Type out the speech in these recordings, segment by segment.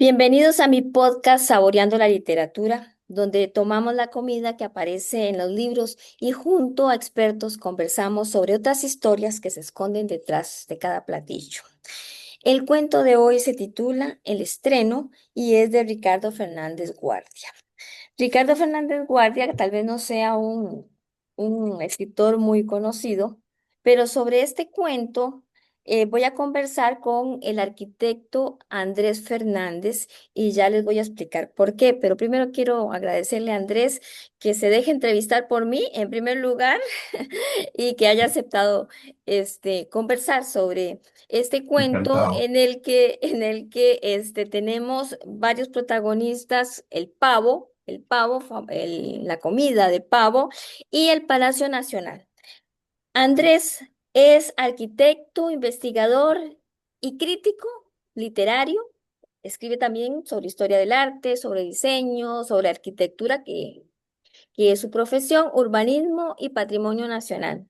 Bienvenidos a mi podcast Saboreando la Literatura, donde tomamos la comida que aparece en los libros y junto a expertos conversamos sobre otras historias que se esconden detrás de cada platillo. El cuento de hoy se titula El estreno y es de Ricardo Fernández Guardia. Ricardo Fernández Guardia, que tal vez no sea un escritor muy conocido, pero sobre este cuento voy a conversar con el arquitecto Andrés Fernández y ya les voy a explicar por qué. Pero primero quiero agradecerle a Andrés que se deje entrevistar por mí en primer lugar y que haya aceptado conversar sobre este cuento Encantado. en el que tenemos varios protagonistas, la comida de pavo y el Palacio Nacional. Andrés es arquitecto, investigador y crítico literario. Escribe también sobre historia del arte, sobre diseño, sobre arquitectura, que es su profesión, urbanismo y patrimonio nacional.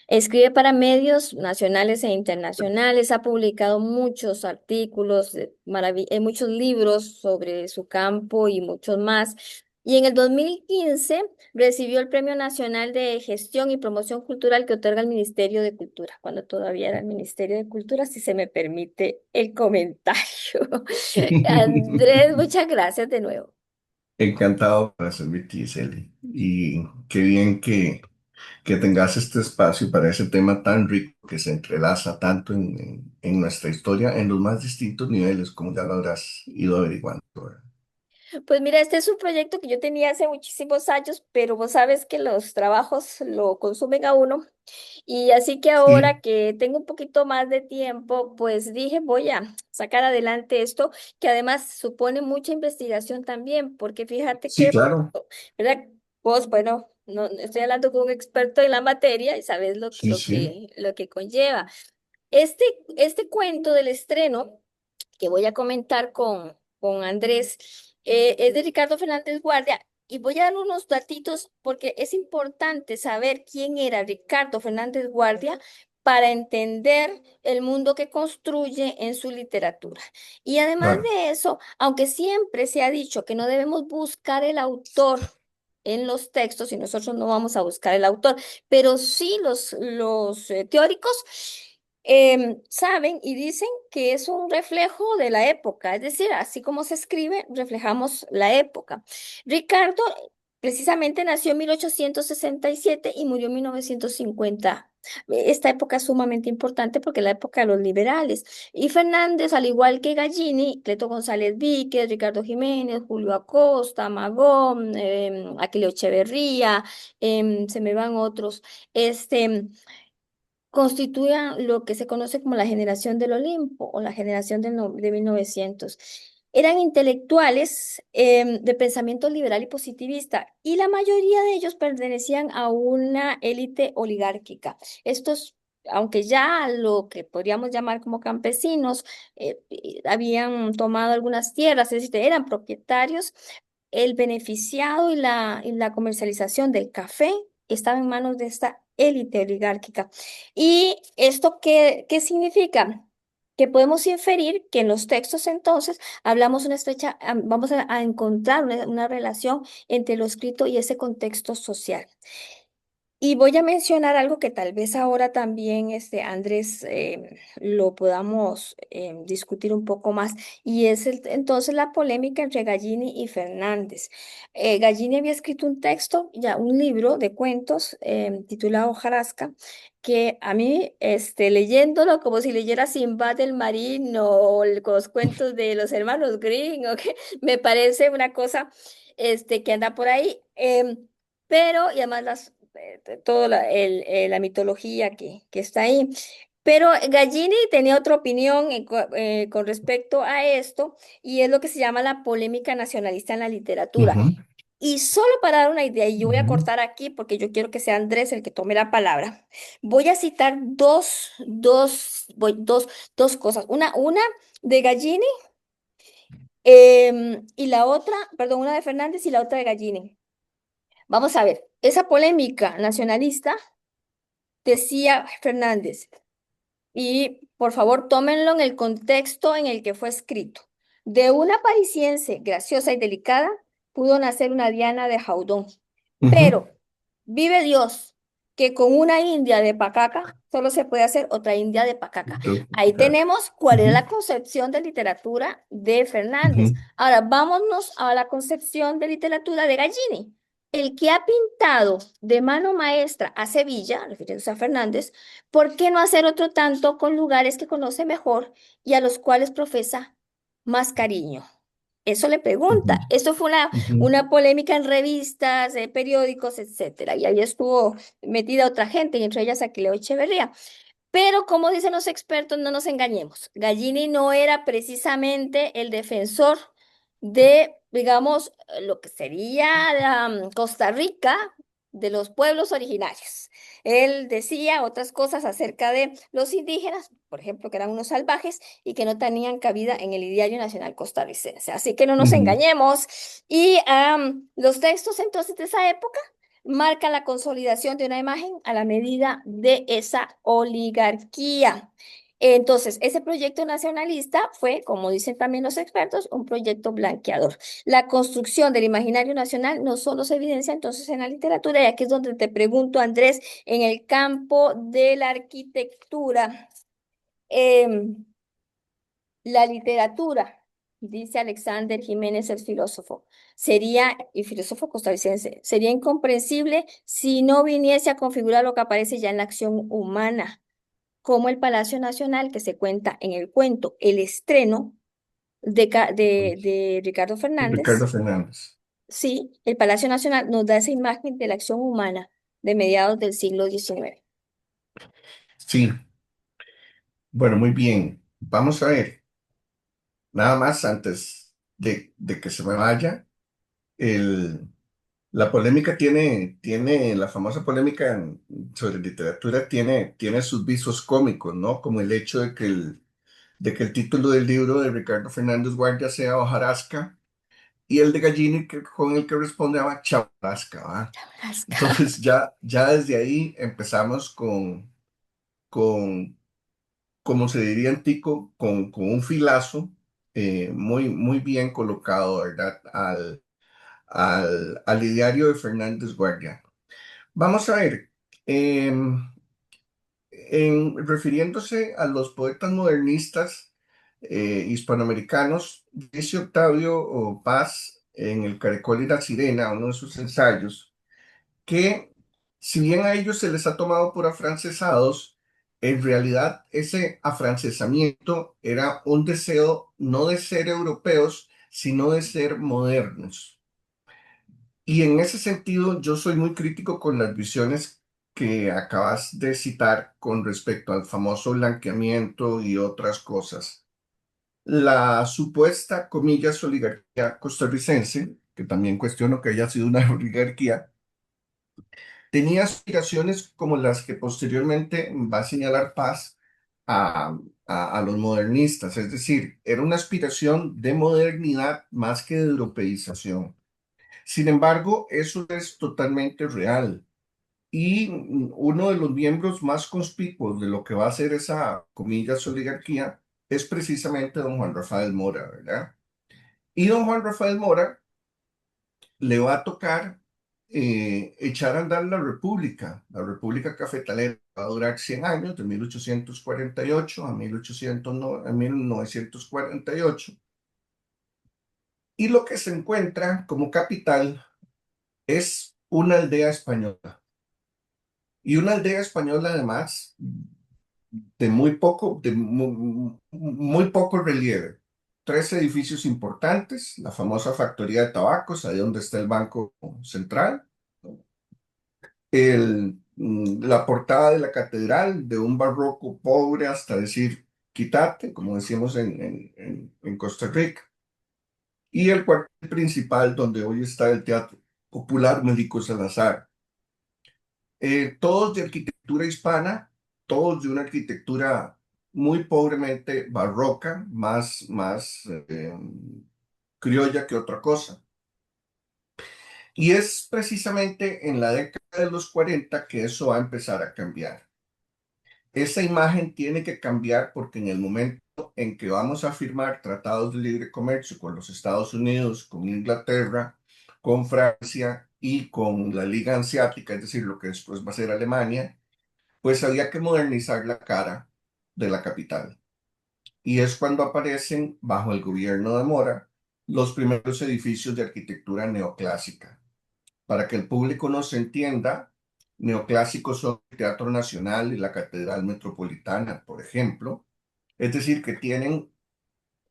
Escribe para medios nacionales e internacionales, ha publicado muchos artículos, muchos libros sobre su campo y muchos más. Y en el 2015 recibió el Premio Nacional de Gestión y Promoción Cultural que otorga el Ministerio de Cultura, cuando todavía era el Ministerio de Cultura, si se me permite el comentario. Andrés, muchas gracias de nuevo. Encantado para servirte, Giselle. Y qué bien que tengas este espacio para ese tema tan rico que se entrelaza tanto en nuestra historia en los más distintos niveles, como ya lo habrás ido averiguando, ¿verdad? Pues mira, este es un proyecto que yo tenía hace muchísimos años, pero vos sabes que los trabajos lo consumen a uno. Y así que ahora Sí, que tengo un poquito más de tiempo, pues dije, voy a sacar adelante esto, que además supone mucha investigación también, porque fíjate sí, que, claro. ¿verdad? Vos, bueno, no estoy hablando con un experto en la materia y sabes Sí, sí. lo que conlleva. Este, este cuento del estreno que voy a comentar con Andrés, es de Ricardo Fernández Guardia. Y voy a dar unos datitos porque es importante saber quién era Ricardo Fernández Guardia para entender el mundo que construye en su literatura. Y además Claro. de eso, aunque siempre se ha dicho que no debemos buscar el autor en los textos y nosotros no vamos a buscar el autor, pero sí los teóricos saben y dicen que es un reflejo de la época, es decir, así como se escribe, reflejamos la época. Ricardo precisamente nació en 1867 y murió en 1950. Esta época es sumamente importante porque es la época de los liberales. Y Fernández, al igual que Gallini, Cleto González Víquez, Ricardo Jiménez, Julio Acosta, Magón, Aquileo Echeverría, se me van otros. Constituían lo que se conoce como la generación del Olimpo o la generación de 1900. Eran intelectuales de pensamiento liberal y positivista y la mayoría de ellos pertenecían a una élite oligárquica. Estos, aunque ya lo que podríamos llamar como campesinos, habían tomado algunas tierras, es decir, eran propietarios, el beneficiado y la comercialización del café estaba en manos de esta élite oligárquica. ¿Y esto qué significa? Que podemos inferir que en los textos entonces hablamos vamos a encontrar una relación entre lo escrito y ese contexto social. Y voy a mencionar algo que tal vez ahora también, Andrés, lo podamos discutir un poco más, y es entonces la polémica entre Gallini y Fernández. Gallini había escrito un texto, ya un libro de cuentos titulado Hojarasca, que a mí, leyéndolo como si leyera Sinbad el Marino o los cuentos de los hermanos Grimm, o que me parece una cosa que anda por ahí. Pero, y además toda la mitología que está ahí. Pero Gallini tenía otra opinión con respecto a esto, y es lo que se llama la polémica nacionalista en la literatura. Ujú, Y solo para dar una idea, y yo voy a ujú. cortar aquí porque yo quiero que sea Andrés el que tome la palabra, voy a citar dos cosas. Una de Gallini y la otra, perdón, una de Fernández y la otra de Gallini. Vamos a ver, esa polémica nacionalista, decía Fernández, y por favor tómenlo en el contexto en el que fue escrito. De una parisiense graciosa y delicada pudo nacer una Diana de Jaudón. Ujú. Pero vive Dios que con una india de pacaca solo se puede hacer otra india de pacaca. Ahí Acá. tenemos cuál era Ujú, la concepción de literatura de Fernández. ujú, Ahora vámonos a la concepción de literatura de Gallini. El que ha pintado de mano maestra a Sevilla, refiriéndose a Fernández, ¿por qué no hacer otro tanto con lugares que conoce mejor y a los cuales profesa más cariño? Eso le ujú, pregunta. Esto fue ujú. una polémica en revistas, periódicos, etcétera. Y ahí estuvo metida otra gente, y entre ellas Aquileo Echeverría. Pero como dicen los expertos, no nos engañemos. Gallini no era precisamente el defensor de, digamos, lo que sería Costa Rica, de los pueblos originarios. Él decía otras cosas acerca de los indígenas, por ejemplo, que eran unos salvajes y que no tenían cabida en el ideario nacional costarricense. Así que no nos Ujú. engañemos. Y los textos entonces de esa época marca la consolidación de una imagen a la medida de esa oligarquía. Entonces, ese proyecto nacionalista fue, como dicen también los expertos, un proyecto blanqueador. La construcción del imaginario nacional no solo se evidencia entonces en la literatura, y aquí es donde te pregunto, Andrés, en el campo de la arquitectura. em, la literatura, dice Alexander Jiménez, el filósofo, sería, y filósofo costarricense, sería incomprensible si no viniese a configurar lo que aparece ya en la acción humana, como el Palacio Nacional que se cuenta en el cuento El Estreno de Ricardo Ricardo Fernández. Fernández. Sí, el Palacio Nacional nos da esa imagen de la acción humana de mediados del siglo XIX. Sí, bueno, muy bien. Vamos a ver, nada más antes de que se me vaya, el, la polémica la famosa polémica sobre literatura tiene sus visos cómicos, ¿no? Como el hecho de que el título del libro de Ricardo Fernández Guardia sea Hojarasca y el de Gallini con el que responde a Chavarasca, ¿va? Alaska. Entonces ya desde ahí empezamos con como se diría en Tico, con un filazo muy, muy bien colocado, ¿verdad? Al ideario de Fernández Guardia. Vamos a ver, refiriéndose a los poetas modernistas hispanoamericanos, dice Octavio Paz en El Caracol y la Sirena, uno de sus ensayos, que si bien a ellos se les ha tomado por afrancesados, en realidad ese afrancesamiento era un deseo no de ser europeos, sino de ser modernos. Y en ese sentido, yo soy muy crítico con las visiones que acabas de citar con respecto al famoso blanqueamiento y otras cosas. La supuesta, comillas, oligarquía costarricense, que también cuestiono que haya sido una oligarquía, tenía aspiraciones como las que posteriormente va a señalar Paz a, a los modernistas, es decir, era una aspiración de modernidad más que de europeización. Sin embargo, eso es totalmente real. Y uno de los miembros más conspicuos de lo que va a ser esa, comillas, oligarquía es precisamente don Juan Rafael Mora, ¿verdad? Y don Juan Rafael Mora le va a tocar echar a andar la República. La República Cafetalera va a durar 100 años, de 1848 a 1800 a 1948. Y lo que se encuentra como capital es una aldea española. Y una aldea española además de muy poco relieve. Tres edificios importantes, la famosa factoría de tabacos, ahí donde está el Banco Central, la portada de la catedral, de un barroco pobre hasta decir quítate, como decimos en Costa Rica, y el cuartel principal donde hoy está el Teatro Popular Médico Salazar. Todos de arquitectura hispana, todos de una arquitectura muy pobremente barroca, más criolla que otra cosa. Y es precisamente en la década de los 40 que eso va a empezar a cambiar. Esa imagen tiene que cambiar porque en el momento en que vamos a firmar tratados de libre comercio con los Estados Unidos, con Inglaterra, con Francia y con la Liga Hanseática, es decir, lo que después va a ser Alemania, pues había que modernizar la cara de la capital. Y es cuando aparecen, bajo el gobierno de Mora, los primeros edificios de arquitectura neoclásica. Para que el público nos entienda, neoclásicos son el Teatro Nacional y la Catedral Metropolitana, por ejemplo. Es decir, que tienen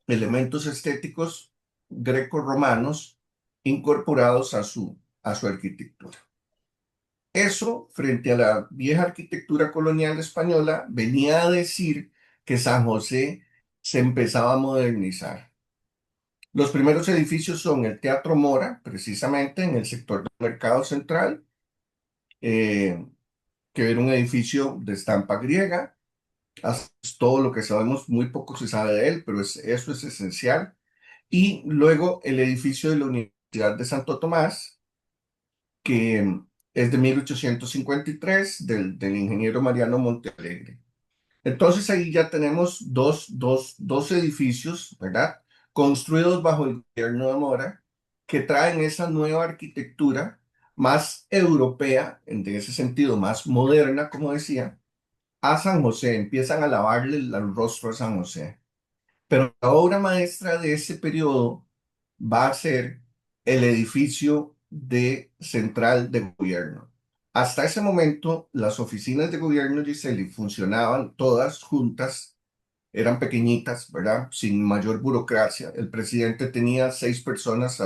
elementos estéticos greco-romanos incorporados a su arquitectura. Eso, frente a la vieja arquitectura colonial española, venía a decir que San José se empezaba a modernizar. Los primeros edificios son el Teatro Mora, precisamente en el sector del Mercado Central, eh, que era un edificio de estampa griega. Todo lo que sabemos, muy poco se sabe de él, pero eso es esencial. Y luego el edificio de la Universidad de Santo Tomás, que es de 1853, del ingeniero Mariano Montealegre. Entonces ahí ya tenemos dos edificios, ¿verdad? Construidos bajo el gobierno de Mora, que traen esa nueva arquitectura más europea, en ese sentido más moderna, como decía, a San José. Empiezan a lavarle el rostro a San José. Pero la obra maestra de ese periodo va a ser el edificio de central de gobierno. Hasta ese momento, las oficinas de gobierno, Giseli, funcionaban todas juntas, eran pequeñitas, ¿verdad? Sin mayor burocracia. El presidente tenía 6 personas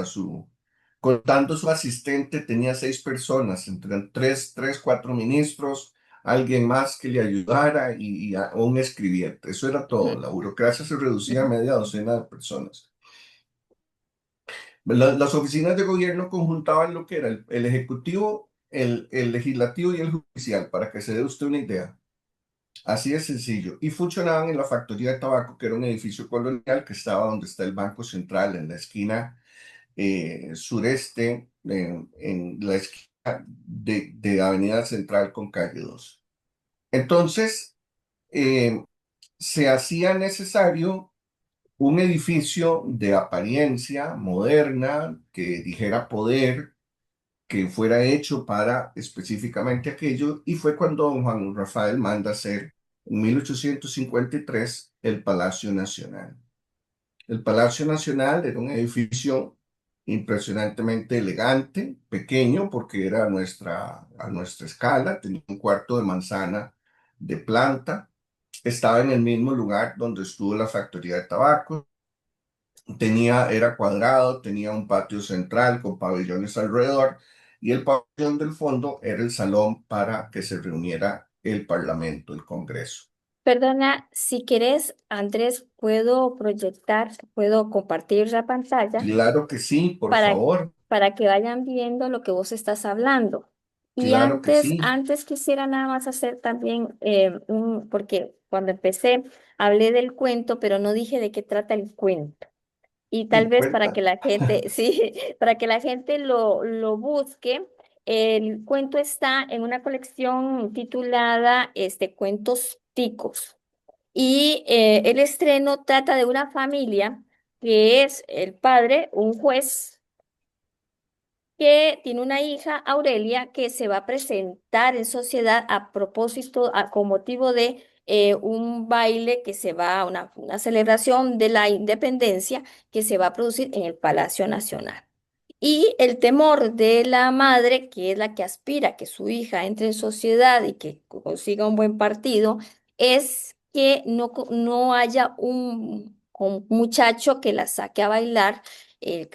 contando su asistente, tenía 6 personas, entre tres, 4 ministros, alguien más que le ayudara o un escribiente. Eso era todo. Ujú, La burocracia se reducía a ujú. media docena de personas. Las oficinas de gobierno conjuntaban lo que era el ejecutivo, el legislativo y el judicial, para que se dé usted una idea. Así de sencillo. Y funcionaban en la factoría de tabaco, que era un edificio colonial que estaba donde está el Banco Central, en la esquina sureste, en la esquina de Avenida Central con calle 2. Entonces, eh, se hacía necesario un edificio de apariencia moderna, que dijera poder, que fuera hecho para específicamente aquello, y fue cuando don Juan Rafael manda hacer en 1853 el Palacio Nacional. El Palacio Nacional era un edificio impresionantemente elegante, pequeño porque era a nuestra escala, tenía un cuarto de manzana de planta, estaba en el mismo lugar donde estuvo la factoría de tabaco, era cuadrado, tenía un patio central con pabellones alrededor y el pabellón del fondo era el salón para que se reuniera el Parlamento, el Congreso. Perdona, si querés, Andrés, puedo proyectar, puedo compartir la pantalla Claro que sí, por para, favor, para que vayan viendo lo que vos estás hablando. Y claro que sí. antes quisiera nada más hacer también porque cuando empecé hablé del cuento, pero no dije de qué trata el cuento. Y tal Y vez para que cuenta. la gente, sí, para que la gente lo busque, el cuento está en una colección titulada Cuentos Ticos. Y el estreno trata de una familia que es el padre, un juez que tiene una hija, Aurelia, que se va a presentar en sociedad a propósito, con motivo de un baile que se va, una celebración de la independencia que se va a producir en el Palacio Nacional. Y el temor de la madre, que es la que aspira a que su hija entre en sociedad y que consiga un buen partido, es que no haya un muchacho que la saque a bailar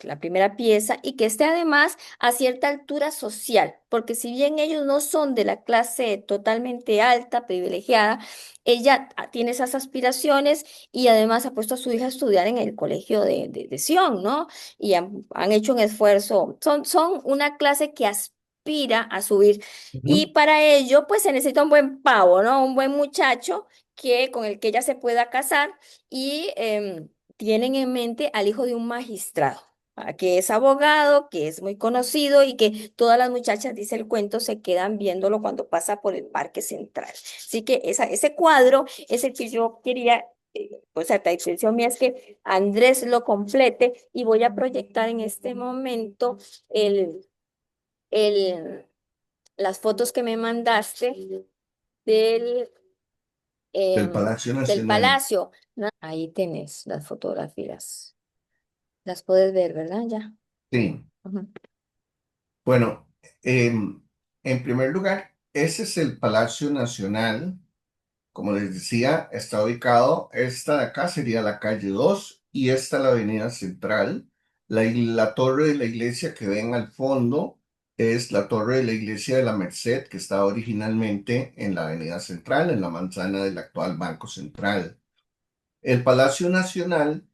la primera pieza y que esté además a cierta altura social, porque si bien ellos no son de la clase totalmente alta, privilegiada, ella tiene esas aspiraciones y además ha puesto a su hija a estudiar en el colegio de Sion, ¿no? Y han hecho un esfuerzo, son una clase que aspira a subir y Ujú. para ello pues se necesita un buen pavo, ¿no? Un buen muchacho con el que ella se pueda casar y tienen en mente al hijo de un magistrado, que es abogado, que es muy conocido y que todas las muchachas, dice el cuento, se quedan viéndolo cuando pasa por el Parque Central. Así que ese cuadro es el que yo quería o sea, la intención mía es que Andrés lo complete y voy a proyectar en este momento el, el, las fotos que me mandaste del, del em, Palacio del Nacional. palacio. Ahí tenés las fotografías. Las puedes ver, ¿verdad? Ya. Sí, Ujú. bueno, en primer lugar, ese es el Palacio Nacional. Como les decía, está ubicado, esta de acá sería la calle 2 y esta la avenida Central. La torre de la iglesia que ven al fondo es la torre de la iglesia de la Merced, que estaba originalmente en la avenida Central, en la manzana del actual Banco Central. El Palacio Nacional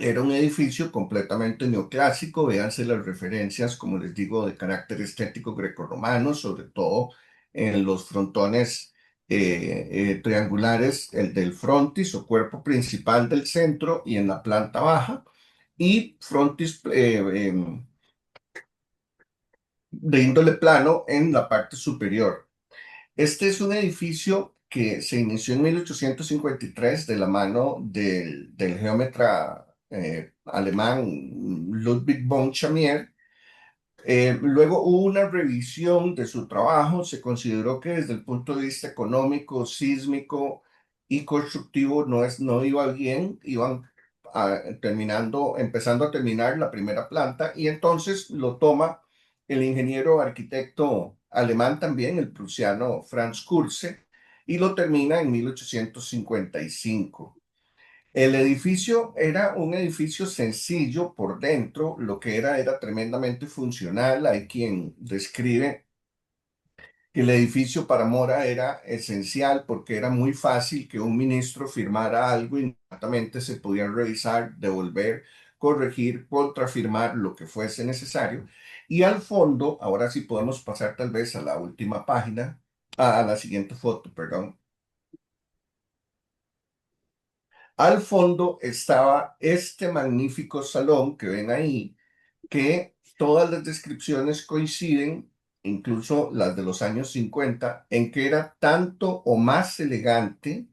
era un edificio completamente neoclásico, véanse las referencias, como les digo, de carácter estético grecorromano, sobre todo en los frontones triangulares, el del frontis o cuerpo principal del centro y en la planta baja, y frontis de índole plano en la parte superior. Este es un edificio que se inició en 1853 de la mano del geómetra alemán Ludwig von Chamier. Luego hubo una revisión de su trabajo. Se consideró que desde el punto de vista económico, sísmico y constructivo no iba bien, iban empezando a terminar la primera planta y entonces lo toma el ingeniero arquitecto alemán también, el prusiano Franz Kurse, y lo termina en 1855. El edificio era un edificio sencillo por dentro, lo que era tremendamente funcional. Hay quien describe que el edificio para Mora era esencial porque era muy fácil que un ministro firmara algo y inmediatamente se podía revisar, devolver, corregir, contrafirmar lo que fuese necesario. Y al fondo, ahora sí podemos pasar tal vez a la última página, a la siguiente foto, perdón. Al fondo estaba este magnífico salón que ven ahí, que todas las descripciones coinciden, incluso las de los años 50, en que era tanto o más elegante,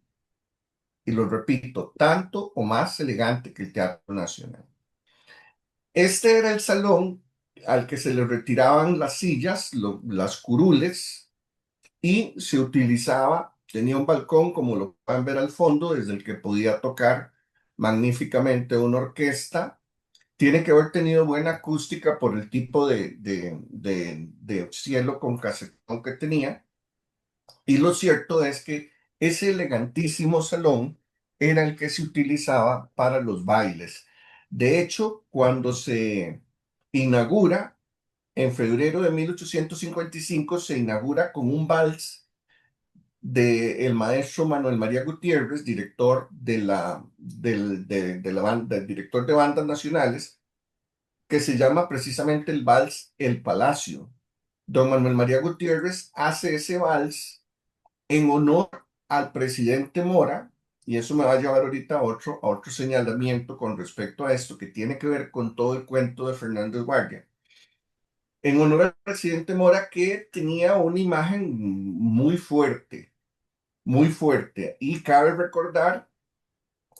y lo repito, tanto o más elegante que el Teatro Nacional. Este era el salón al que se le retiraban las sillas, las curules, y se utilizaba, tenía un balcón, como lo pueden ver al fondo, desde el que podía tocar magníficamente una orquesta. Tiene que haber tenido buena acústica por el tipo de cielo con casetón que tenía. Y lo cierto es que ese elegantísimo salón era el que se utilizaba para los bailes. De hecho, cuando se inaugura, en febrero de 1855, se inaugura con un vals del maestro Manuel María Gutiérrez, director de la banda, director de bandas nacionales, que se llama precisamente el vals El Palacio. Don Manuel María Gutiérrez hace ese vals en honor al presidente Mora, y eso me va a llevar ahorita a otro señalamiento con respecto a esto que tiene que ver con todo el cuento de Fernández Guardia. En honor al presidente Mora que tenía una imagen muy fuerte, y cabe recordar,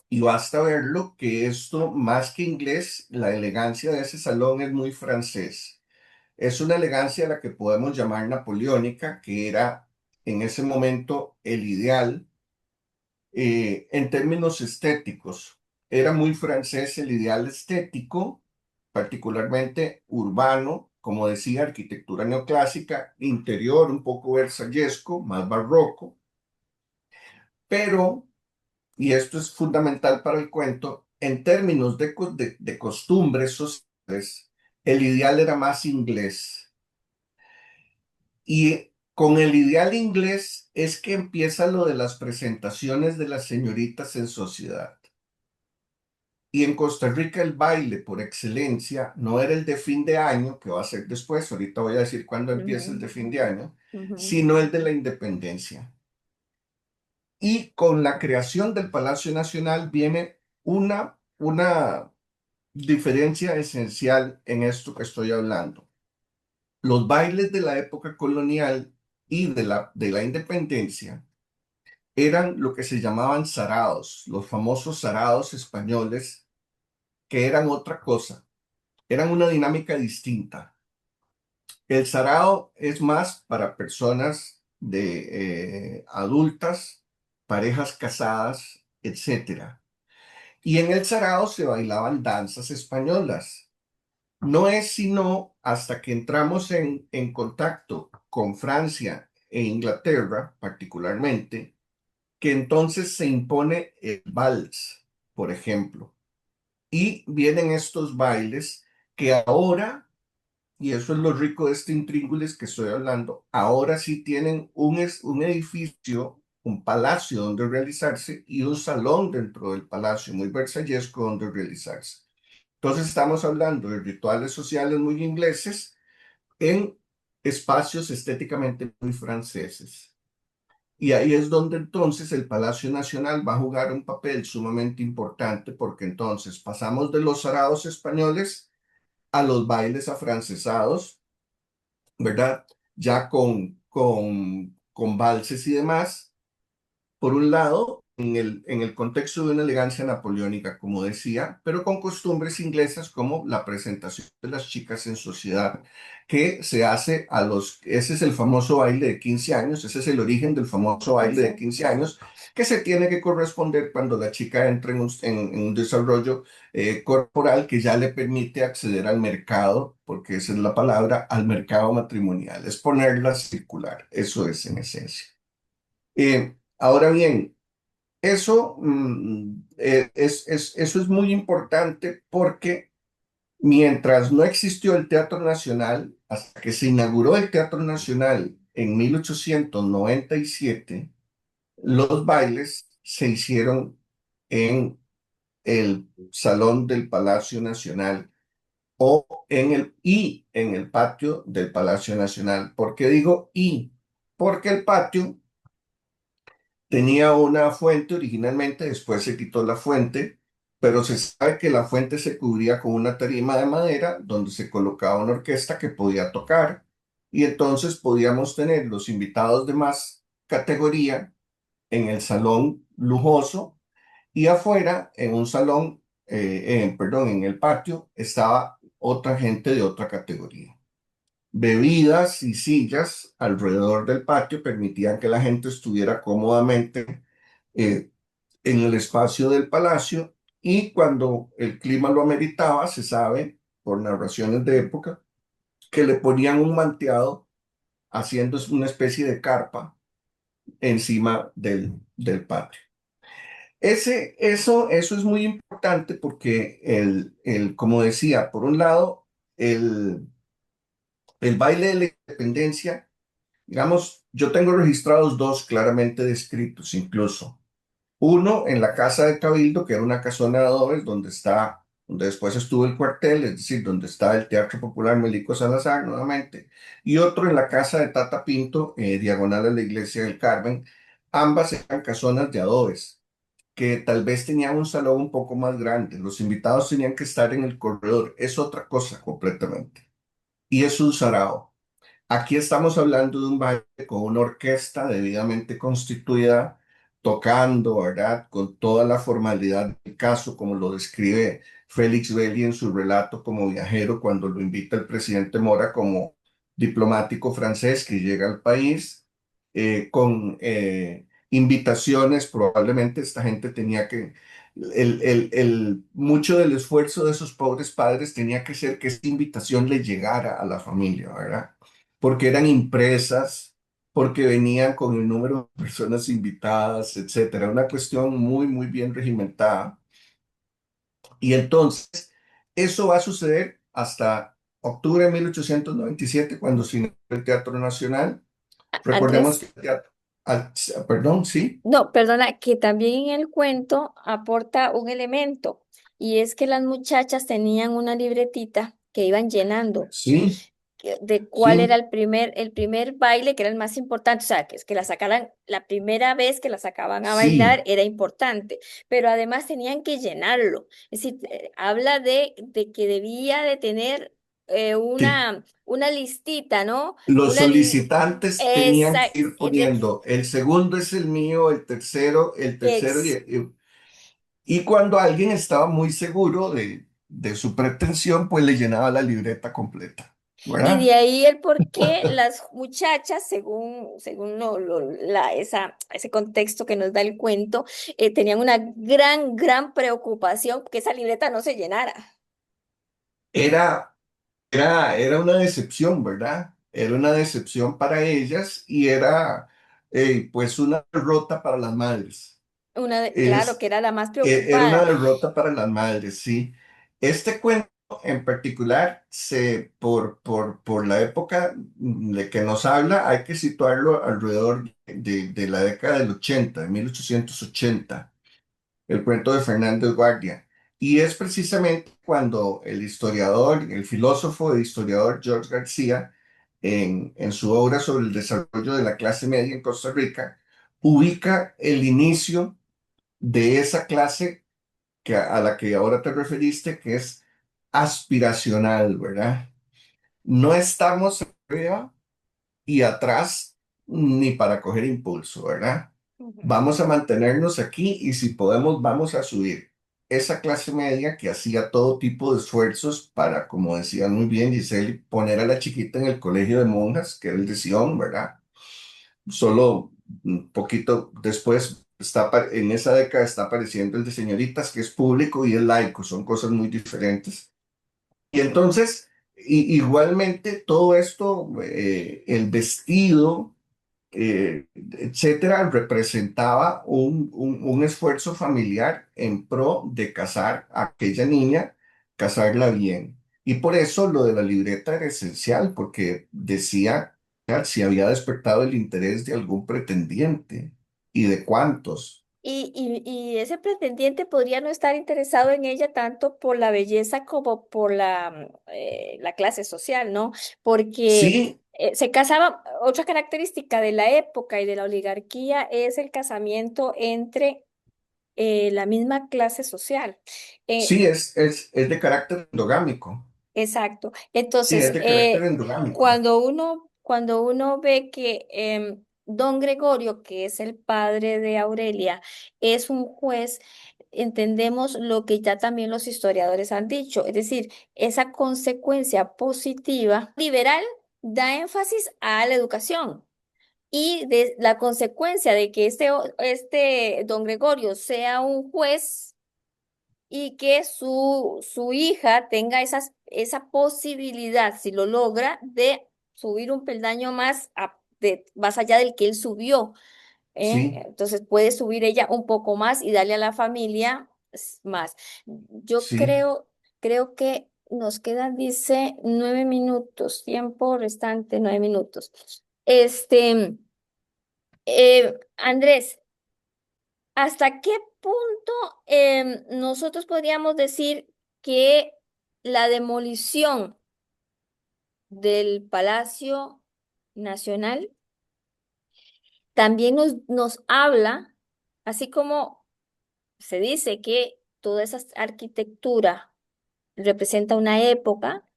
y basta verlo, que esto más que inglés, la elegancia de ese salón es muy francés. Es una elegancia a la que podemos llamar napoleónica, que era en ese momento el ideal en términos estéticos. Era muy francés el ideal estético, particularmente urbano, como decía, arquitectura neoclásica, interior un poco versallesco, más barroco, pero, y esto es fundamental para el cuento, en términos de costumbres sociales, el ideal era más inglés. Y con el ideal inglés es que empieza lo de las presentaciones de las señoritas en sociedad. Y en Costa Rica el baile por excelencia no era el de fin de año, que va a ser después, ahorita voy a decir cuándo empieza el Ujú, de fin de año, ujú. sino el de la independencia. Y con la creación del Palacio Nacional viene una diferencia esencial en esto que estoy hablando. Los bailes de la época colonial y de la independencia eran lo que se llamaban saraos, los famosos saraos españoles, que eran otra cosa, eran una dinámica distinta. El sarao es más para personas de adultas, parejas casadas, etcétera. Y en el sarao se bailaban danzas españolas. No es sino hasta que entramos en contacto con Francia e Inglaterra, particularmente, que entonces se impone el vals, por ejemplo. Y vienen estos bailes que ahora, y eso es lo rico de este intríngulis que estoy hablando, ahora sí tienen un edificio, un palacio donde realizarse y un salón dentro del palacio, muy versallesco donde realizarse. Entonces estamos hablando de rituales sociales muy ingleses en espacios estéticamente muy franceses. Y ahí es donde entonces el Palacio Nacional va a jugar un papel sumamente importante porque entonces pasamos de los araos españoles a los bailes afrancesados, ¿verdad? Ya con valses y demás, por un lado, en el contexto de una elegancia napoleónica, como decía, pero con costumbres inglesas como la presentación de las chicas en sociedad, que se hace ese es el famoso baile de 15 años, ese es el origen del famoso baile de 15 años, que se tiene que corresponder cuando la chica entra en un desarrollo corporal que ya le permite acceder al mercado, porque esa es la palabra, al mercado matrimonial, es ponerla circular, eso es en esencia. Ahora bien, eso es muy importante porque mientras no existió el Teatro Nacional, hasta que se inauguró el Teatro Nacional en 1897, los bailes se hicieron en el Salón del Palacio Nacional y en el patio del Palacio Nacional. ¿Por qué digo y? Porque el patio tenía una fuente originalmente, después se quitó la fuente, pero se sabe que la fuente se cubría con una tarima de madera donde se colocaba una orquesta que podía tocar y entonces podíamos tener los invitados de más categoría en el salón lujoso y afuera, en un salón, perdón, en el patio, estaba otra gente de otra categoría. Bebidas y sillas alrededor del patio permitían que la gente estuviera cómodamente eh, en el espacio del palacio y cuando el clima lo ameritaba, se sabe por narraciones de época, que le ponían un manteado haciendo una especie de carpa encima del patio. Eso es muy importante porque como decía, por un lado, el baile de la independencia. Digamos, yo tengo registrados dos claramente descritos incluso. Uno en la Casa de Cabildo, que era una casona de adobes donde después estuvo el cuartel, es decir, donde está el Teatro Popular Melico Salazar nuevamente. Y otro en la Casa de Tata Pinto, diagonal a la Iglesia del Carmen. Ambas eran casonas de adobes, que tal vez tenían un salón un poco más grande. Los invitados tenían que estar en el corredor. Es otra cosa completamente. Y es un sarao. Aquí estamos hablando de un baile con una orquesta debidamente constituida, tocando, ¿verdad? Con toda la formalidad del caso, como lo describe Félix Belli en su relato como viajero cuando lo invita el presidente Mora como diplomático francés que llega al país, con invitaciones, probablemente esta gente tenía que, mucho del esfuerzo de esos pobres padres tenía que ser que esta invitación le llegara a la familia, ¿verdad? Porque eran impresas, porque venían con el número de personas invitadas, etcétera. Una cuestión muy, muy bien regimentada. Y entonces, eso va a suceder hasta octubre de 1897, cuando se inaugura el Teatro Nacional. Recordemos que Andrés. el teatro, perdón, sí, No, perdona, que también en el cuento aporta un elemento y es que las muchachas tenían una libretita que iban llenando sí, de cuál era sí, el primer baile que era el más importante, o sea, que es que la sacaran, la primera vez que la sacaban a bailar sí, era importante, pero además tenían que llenarlo, es decir, habla de que debía de tener Sí. una listita, ¿no? Los Una li- solicitantes tenían esa, que ir poniendo, el segundo es el mío, el tercero, ex- y cuando alguien estaba muy seguro de su pretensión, pues le llenaba la libreta completa, y de ¿verdad? ahí el por qué las muchachas, según ese contexto que nos da el cuento, tenían una gran preocupación que esa libreta no se llenara. Era, era una decepción, ¿verdad? Era una decepción para ellas y era pues una derrota para las madres. Claro, Es, que era la más Era una preocupada. derrota para las madres, sí. Este cuento en particular, por la época de que nos habla, hay que situarlo alrededor de la década del 80, de 1880, el cuento de Fernández Guardia. Y es precisamente cuando el historiador, el filósofo e historiador George García, en su obra sobre el desarrollo de la clase media en Costa Rica, ubica el inicio de esa clase a la que ahora te referiste, que es aspiracional, ¿verdad? No estamos arriba y atrás ni para coger impulso, ¿verdad? Ujú. Vamos a mantenernos aquí y si podemos, vamos a subir. Esa clase media que hacía todo tipo de esfuerzos para, como decía muy bien Giselle, poner a la chiquita en el colegio de monjas, que era el de Sion, ¿verdad? Solo un poquito después, en esa década está apareciendo el de señoritas, que es público y es laico, son cosas muy diferentes. Y entonces, igualmente, todo esto, el vestido, etcétera, representaba un esfuerzo familiar en pro de casar a aquella niña, casarla bien. Y por eso lo de la libreta era esencial, porque decía si había despertado el interés de algún pretendiente y de cuántos. Y ese pretendiente podría no estar interesado en ella tanto por la belleza como por la clase social, ¿no? Porque Sí, se casaba, otra característica de la época y de la oligarquía es el casamiento entre la misma clase social. Eh, sí, es de carácter endogámico. Exacto. Sí, es Entonces, de carácter endogámico. cuando uno ve que don Gregorio, que es el padre de Aurelia, es un juez, entendemos lo que ya también los historiadores han dicho, es decir, esa consecuencia positiva liberal da énfasis a la educación. Y de la consecuencia de que este don Gregorio sea un juez y que su hija tenga esa posibilidad, si lo logra, de subir un peldaño más allá del que él subió. Sí, Entonces puede subir ella un poco más y darle a la familia más. Yo sí. creo que nos quedan, dice, 9 minutos, tiempo restante, 9 minutos. Andrés, ¿hasta qué punto nosotros podríamos decir que la demolición del Palacio Nacional también nos habla, así como se dice que toda esa arquitectura representa una época,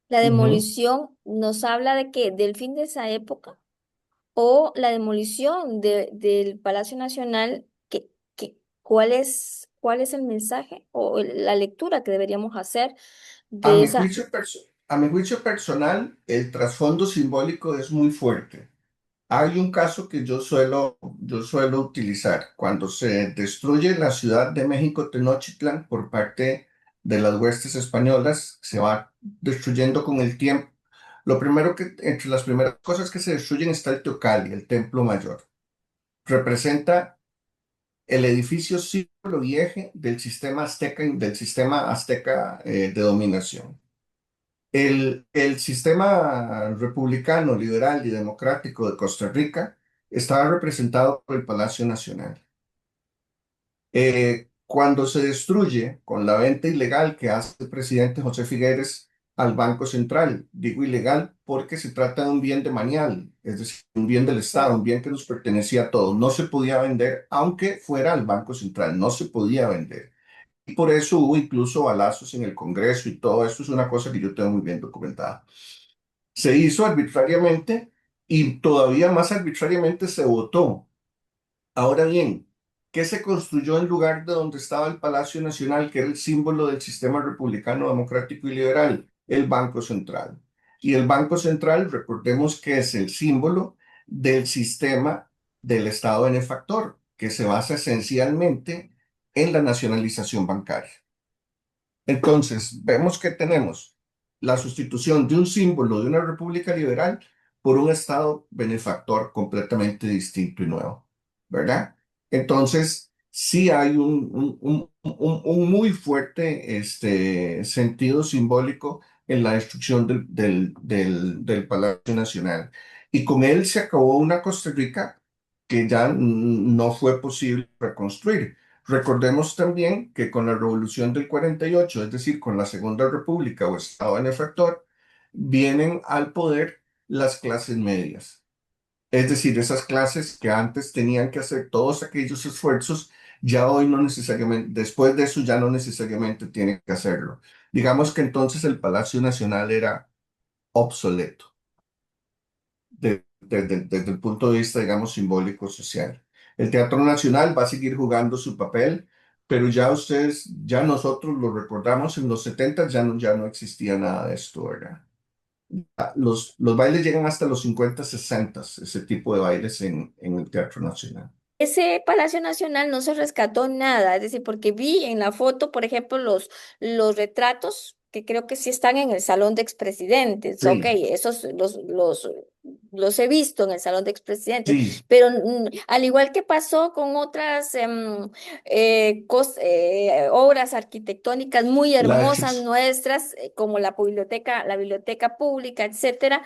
la Ujú. demolición nos habla de que del fin de esa época o la demolición del Palacio Nacional, cuál es el mensaje o la lectura que deberíamos hacer A de mi esa? juicio, a mi juicio personal, el trasfondo simbólico es muy fuerte. Hay un caso que yo suelo utilizar cuando se destruye la ciudad de México Tenochtitlan por parte de las huestes españolas, se va destruyendo con el tiempo. Lo primero entre las primeras cosas que se destruyen está el Teocalli, el templo mayor. Representa el edificio símbolo y eje del sistema azteca de dominación. El sistema republicano, liberal y democrático de Costa Rica estaba representado por el Palacio Nacional. Cuando se destruye con la venta ilegal que hace el presidente José Figueres al Banco Central, digo ilegal porque se trata de un bien de manial, es decir, un bien del Estado, Claro. un bien que nos pertenecía a todos. No se podía vender, aunque fuera al Banco Central, no se podía vender. Y por eso hubo incluso balazos en el Congreso y todo esto es una cosa que yo tengo muy bien documentada. Se hizo arbitrariamente y todavía más arbitrariamente se votó. Ahora bien, ¿qué se construyó en lugar de donde estaba el Palacio Nacional, que era el símbolo del sistema republicano, democrático y liberal? El Banco Central. Y el Banco Central, recordemos que es el símbolo del sistema del Estado benefactor, que se basa esencialmente en la nacionalización bancaria. Entonces, vemos que tenemos la sustitución de un símbolo de una república liberal por un Estado benefactor completamente distinto y nuevo, ¿verdad? Entonces, sí hay un muy fuerte sentido simbólico en la destrucción del Palacio Nacional. Y con él se acabó una Costa Rica que ya no fue posible reconstruir. Recordemos también que con la Revolución del 48, es decir, con la Segunda República o Estado benefactor, vienen al poder las clases medias. Es decir, esas clases que antes tenían que hacer todos aquellos esfuerzos, ya hoy no necesariamente, después de eso ya no necesariamente tienen que hacerlo. Digamos que entonces el Palacio Nacional era obsoleto desde el punto de vista, digamos, simbólico social. El Teatro Nacional va a seguir jugando su papel, pero ya ustedes, ya nosotros lo recordamos, en los 70 ya no existía nada de esto, ¿verdad? Los bailes llegan hasta los 50, 60, ese tipo de bailes en el Teatro Nacional. Ese Palacio Nacional no se rescató nada, es decir, porque vi en la foto, por ejemplo, los retratos que creo que sí están en el salón de expresidentes, ok, Sí, esos los he visto en el salón de expresidentes, sí, pero al igual que pasó con otras obras arquitectónicas muy hermosas Laches. nuestras, como la biblioteca pública, etcétera,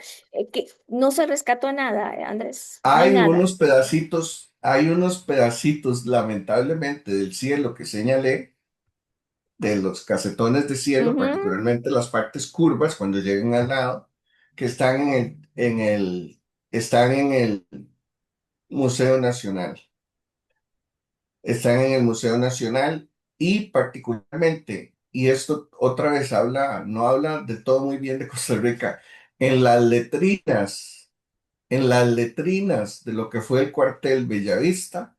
que no se rescató nada, Andrés, no hay nada. Hay unos pedacitos, lamentablemente, del cielo que señalé de los casetones de cielo, Ujú. particularmente las partes curvas cuando lleguen al lado, que están están en el Museo Nacional. Están en el Museo Nacional y particularmente, y esto otra vez no habla de todo muy bien de Costa Rica, en las letrinas, en las letrinas de lo que fue el cuartel Bellavista,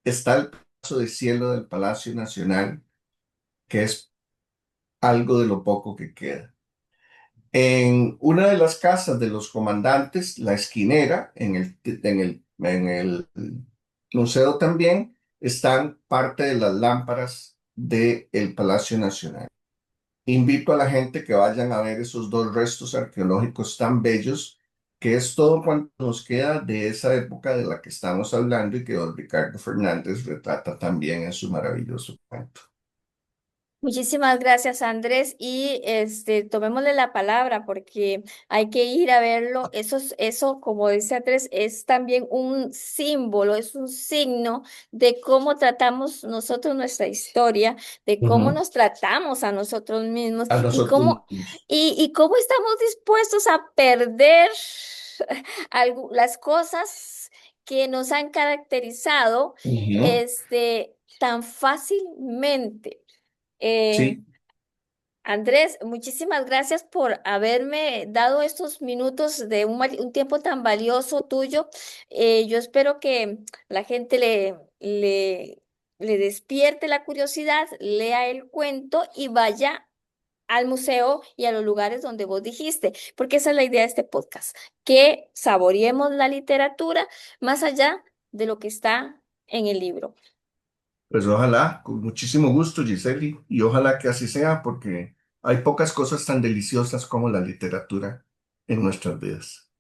está el pedazo de cielo del Palacio Nacional, que es algo de lo poco que queda. En una de las casas de los comandantes, la esquinera, en el museo también, están parte de las lámparas del Palacio Nacional. Invito a la gente que vayan a ver esos dos restos arqueológicos tan bellos, que es todo cuanto nos queda de esa época de la que estamos hablando y que don Ricardo Fernández retrata también en su maravilloso cuento. Muchísimas gracias, Andrés. Y tomémosle la palabra porque hay que ir a verlo. Eso, como dice Andrés, es también un símbolo, es un signo de cómo tratamos nosotros nuestra historia, de cómo Ujú. nos tratamos a nosotros mismos A nosotros mismos. y cómo estamos dispuestos a perder las cosas que nos han caracterizado, Ujú. tan fácilmente. Eh, Sí, Andrés, muchísimas gracias por haberme dado estos minutos de un tiempo tan valioso tuyo. Yo espero que la gente le despierte la curiosidad, lea el cuento y vaya al museo y a los lugares donde vos dijiste, porque esa es la idea de este podcast, que saboreemos la literatura más allá de lo que está en el libro. pues ojalá, con muchísimo gusto, Giseli, y ojalá que así sea, porque hay pocas cosas tan deliciosas como la literatura en nuestras vidas.